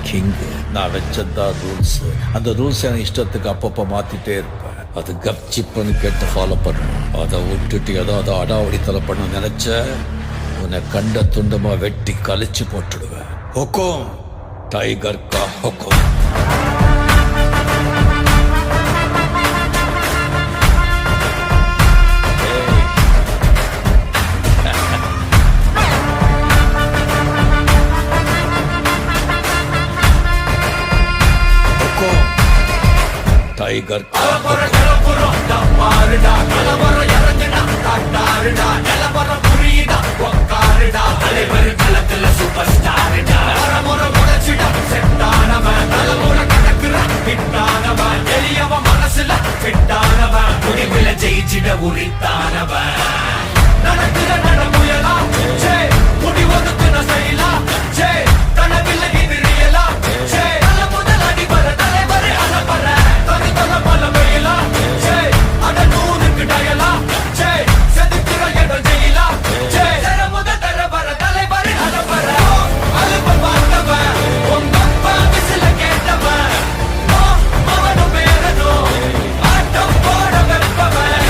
King. நான் வச்சதா rules. அந்த rules எனக்கு இஷ்டத்துக்கு அப்பப்போ மாத்திட்டே இருப்பேன். அது கப்சிப்புன்னு கேட்டு ஃபாலோ பண்ணுவேன். அதை விட்டுட்டு ஏதாவது அடாவடித்தலை பண்ண நினைச்ச உன்னை கண்ட துண்டமா வெட்டி கழிச்சு போட்டுடுவேன். ஹொக்கோம், டைகர் கா ஹொக்கோம். டைகர் மனசுல பிட்டானவன் முடிவுல ஜெயிச்சிட உரித்தானவன் நடக்கிற நடமுயலா முடிவதுக்கு செய்யலா கனவில்லை இது ரியலா முதல் அடிபர தலைவர அலபர தனித்தல பல வெயிலா அட நூறுக்கு டயலா செதுக்கிற இடம் ஜெயிலா முதல் தரவர தலைவர அலபர அலுப்ப பார்த்தவன் உங்க பாவிசில கேட்டவன் அவனும் பேரனோ ஆட்டம் போட வெப்பவன்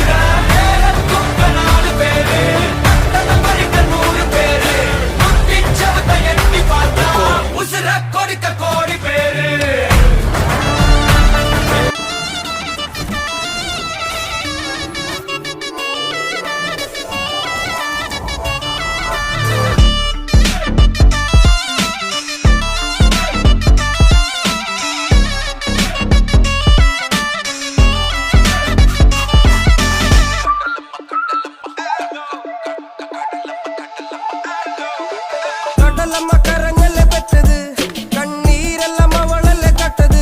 குக்க 4 பேரு பரிக்க 100 பேரு முத்திச்சவத்தை எட்டி பார்த்தா உசுர கொடுக்க கோடி பேரு. கடலம்மா கரங்கல்ல பெற்றது கண்ணீரெல்லாம் அவளல்ல கட்டது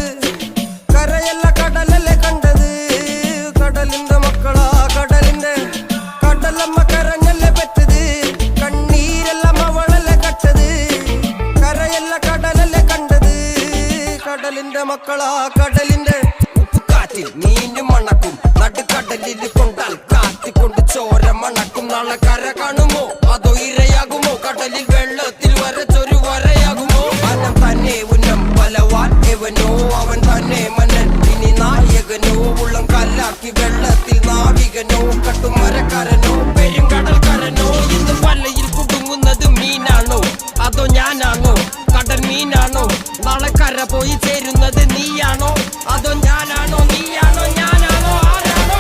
கரையெல்லாம் கடலல்ல கண்டது கடலிந்த மக்களா கடலிந்த கடலம்மா கரங்கல்ல பெற்றது கண்ணீரெல்லாம் அவளல்ல கட்டது கரையெல்லாம் கடலல்ல கண்டது கடலிந்த மக்களா கடலிந்த உப்பு காற்றில் மீண்டும் மணக்கும் நடுக்கடலில் கொண்டால் காத்தி கொண்டு ചോര മണക്കും നാളെ കര കാണുമോ അതോ ഇരയാകുമോ കടലിൽ വെള്ളത്തിൽ വരച്ചൊരു വരയാകുമോ അനം തന്നെ ഉന്നം ബലവാൻ എവനോ അവൻ തന്നെ മന്നൻ ഇനി നായകനോ ഉള്ളം കല്ലാക്കി വെള്ളത്തിൽ നാവികനോ കട്ടുമരക്കാരനോ പെരുങ്കടൽക്കാരനോ ഇന്ന് വലയിൽ കുടുങ്ങുന്നത് മീനാണോ അതോ ഞാനാണോ കടൽ മീനാണോ നാളെ കര പോയി ചേരുന്നത് നീയാണോ അതോ ഞാനാണോ നീയാണോ ഞാനാണോ ആരാണോ.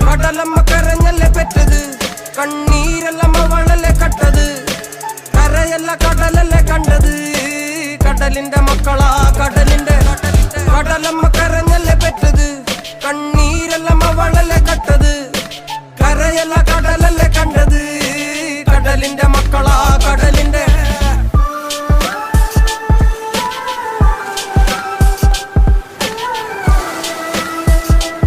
கடலம்மா கரங்கல்ல பெற்றது கண்ணீரெல்லாம் அவளல்ல கட்டது கரையெல்லாம் கடலல்ல கண்டது கடலிந்த மக்களா கடலிந்த கடலம்மா கரங்கல்ல பெற்றது கண்ணீரெல்லாம் அவளல்ல கட்டது கரையெல்லாம் கடலல்ல கண்டது கடலிந்த